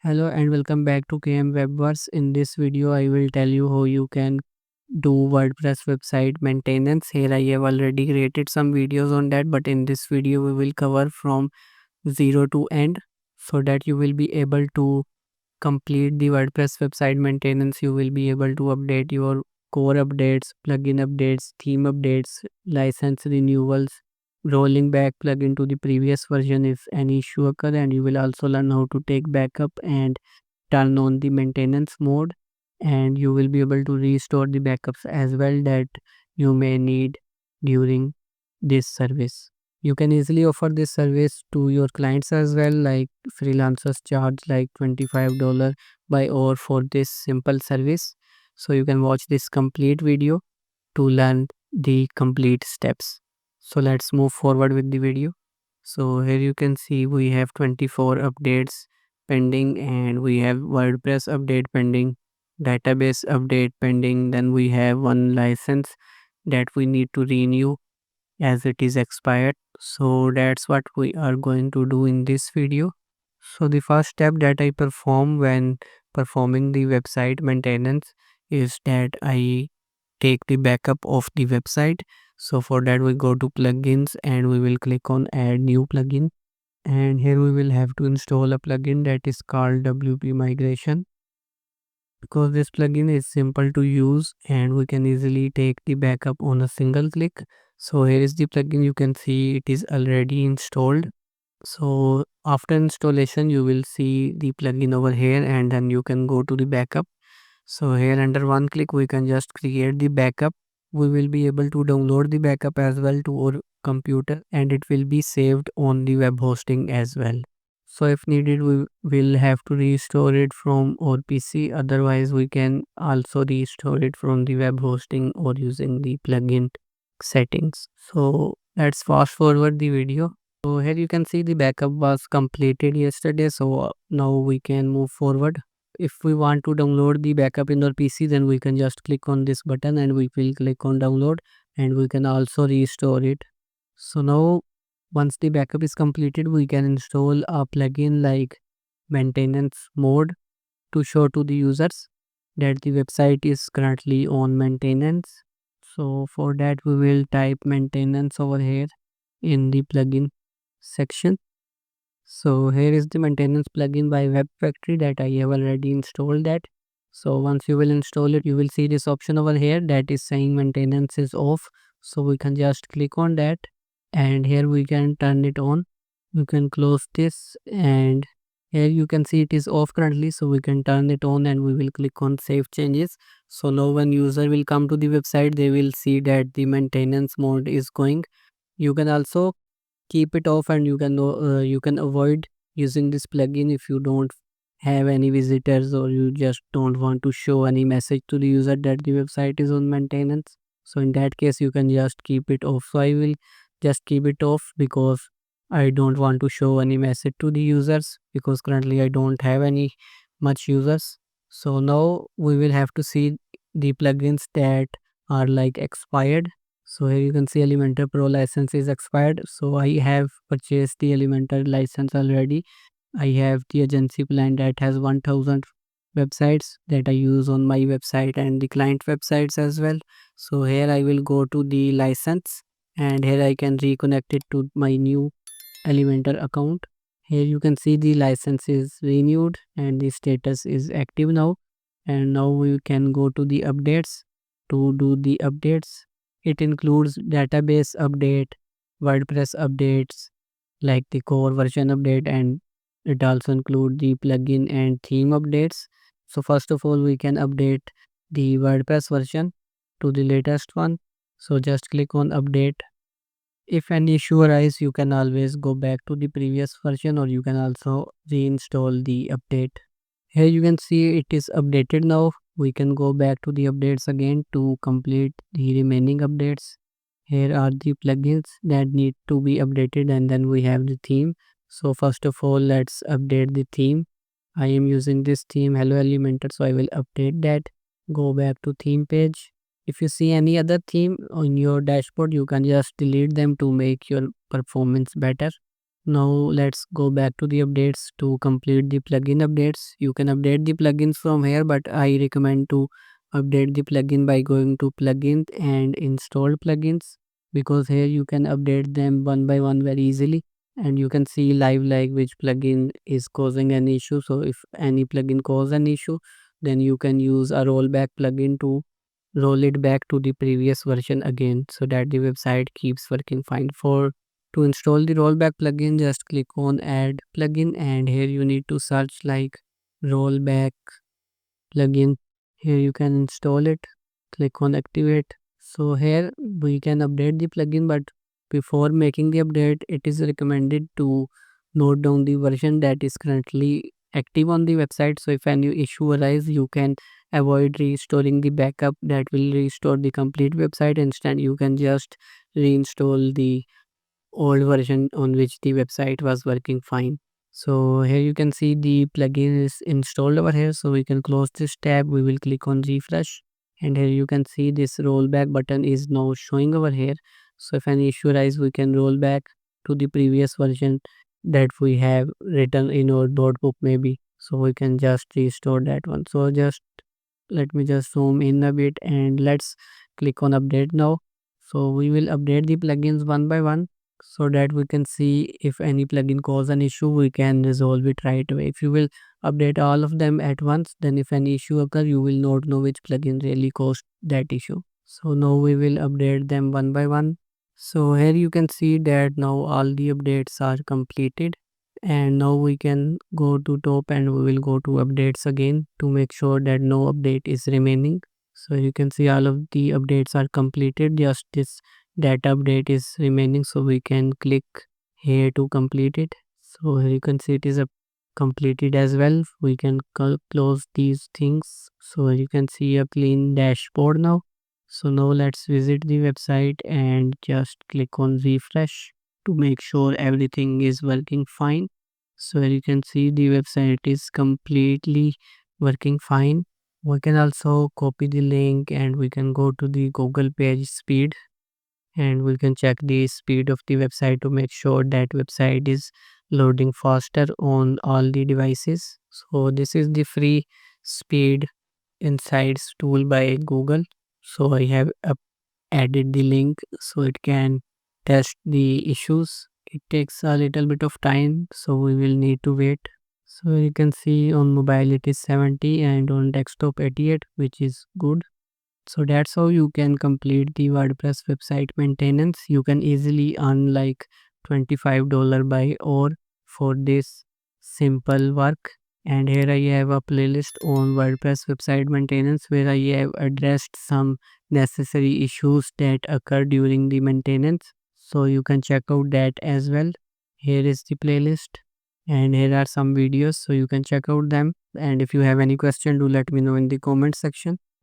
Hello and welcome back to KM Webverse. In this video, I will tell you how you can do WordPress website maintenance. Here I have already created some videos on that, but in this video, we will cover from zero to end so that you will be able to complete the WordPress website maintenance. You will be able to update your core updates, plugin updates, theme updates, license renewals, rolling back plugin to the previous version if any issue occur, and you will also learn how to take backup and turn on the maintenance mode, and you will be able to restore the backups as well that you may need during this service. You can easily offer this service to your clients as well, like freelancers charge like $25 by hour for this simple service. So you can watch this complete video to learn the complete steps. So let's move forward with the video. So here you can see we have 24 updates pending, and we have WordPress update pending, database update pending, then we have one license that we need to renew as it is expired. So that's what we are going to do in this video. So the first step that I perform when performing the website maintenance is that I take the backup of the website. So for that we go to plugins and we will click on add new plugin, and here we will have to install a plugin that is called WP migration, because this plugin is simple to use and we can easily take the backup on a single click. So here is the plugin, you can see it is already installed. So after installation you will see the plugin over here, and then you can go to the backup. So here under one click we can just create the backup. We will be able to download the backup as well to our computer, and it will be saved on the web hosting as well. So if needed we will have to restore it from our PC, otherwise we can also restore it from the web hosting or using the plugin settings. So let's fast forward the video. So here you can see the backup was completed yesterday, so now we can move forward. If we want to download the backup in our PC, then we can just click on this button and we will click on download, and we can also restore it. So now once the backup is completed, we can install a plugin like maintenance mode to show to the users that the website is currently on maintenance. So for that we will type maintenance over here in the plugin section. So here is the maintenance plugin by Web Factory that I have already installed that. So once you will install it, you will see this option over here that is saying maintenance is off. So we can just click on that, and here we can turn it on. We can close this, and here you can see it is off currently, so we can turn it on and we will click on save changes. So now when user will come to the website, they will see that the maintenance mode is going. You can also keep it off, and you can avoid using this plugin if you don't have any visitors or you just don't want to show any message to the user that the website is on maintenance. So in that case you can just keep it off. So I will just keep it off because I don't want to show any message to the users, because currently I don't have any much users. So now we will have to see the plugins that are like expired. So here you can see Elementor Pro license is expired. So I have purchased the Elementor license already. I have the agency plan that has 1000 websites that I use on my website and the client websites as well. So here I will go to the license, and here I can reconnect it to my new Elementor account. Here you can see the license is renewed and the status is active now. And now we can go to the updates to do the updates. It includes database update, WordPress updates like the core version update, and it also includes the plugin and theme updates. So first of all we can update the WordPress version to the latest one. So just click on update. If any issue arises, you can always go back to the previous version, or you can also reinstall the update. Here you can see it is updated now. We can go back to the updates again to complete the remaining updates. Here are the plugins that need to be updated, and then we have the theme. So first of all, let's update the theme. I am using this theme Hello Elementor, so I will update that. Go back to theme page. If you see any other theme on your dashboard, you can just delete them to make your performance better. Now let's go back to the updates to complete the plugin updates. You can update the plugins from here, but I recommend to update the plugin by going to plugins and install plugins, because here you can update them one by one very easily, and you can see live like which plugin is causing an issue. So if any plugin cause an issue, then you can use a rollback plugin to roll it back to the previous version again, so that the website keeps working fine. For to install the rollback plugin, just click on add plugin, and here you need to search like rollback plugin. Here you can install it, click on activate. So here we can update the plugin, but before making the update, it is recommended to note down the version that is currently active on the website. So if any issue arises, you can avoid restoring the backup that will restore the complete website. Instead, you can just reinstall the old version on which the website was working fine. So here you can see the plugin is installed over here. So we can close this tab. We will click on refresh, and here you can see this rollback button is now showing over here. So if any issue arises, we can roll back to the previous version that we have written in our notebook maybe. So we can just restore that one. So just let me just zoom in a bit, and let's click on update now. So we will update the plugins one by one, so that we can see if any plugin cause an issue, we can resolve it right away. If you will update all of them at once, then if any issue occur, you will not know which plugin really caused that issue. So now we will update them one by one. So here you can see that now all the updates are completed, and now we can go to top, and we will go to updates again to make sure that no update is remaining. So you can see all of the updates are completed, just this data update is remaining. So we can click here to complete it. So here you can see it is completed as well. We can close these things. So you can see a clean dashboard now. So now let's visit the website and just click on refresh to make sure everything is working fine. So here you can see the website is completely working fine. We can also copy the link, and we can go to the Google page speed, and we can check the speed of the website to make sure that website is loading faster on all the devices. So this is the free speed insights tool by Google. So I have added the link so it can test the issues. It takes a little bit of time, so we will need to wait. So you can see on mobile it is 70 and on desktop 88, which is good. So that's how you can complete the WordPress website maintenance. You can easily earn like $25 by hour for this simple work. And here I have a playlist on WordPress website maintenance where I have addressed some necessary issues that occur during the maintenance. So you can check out that as well. Here is the playlist, and here are some videos, so you can check out them. And if you have any question, do let me know in the comment section.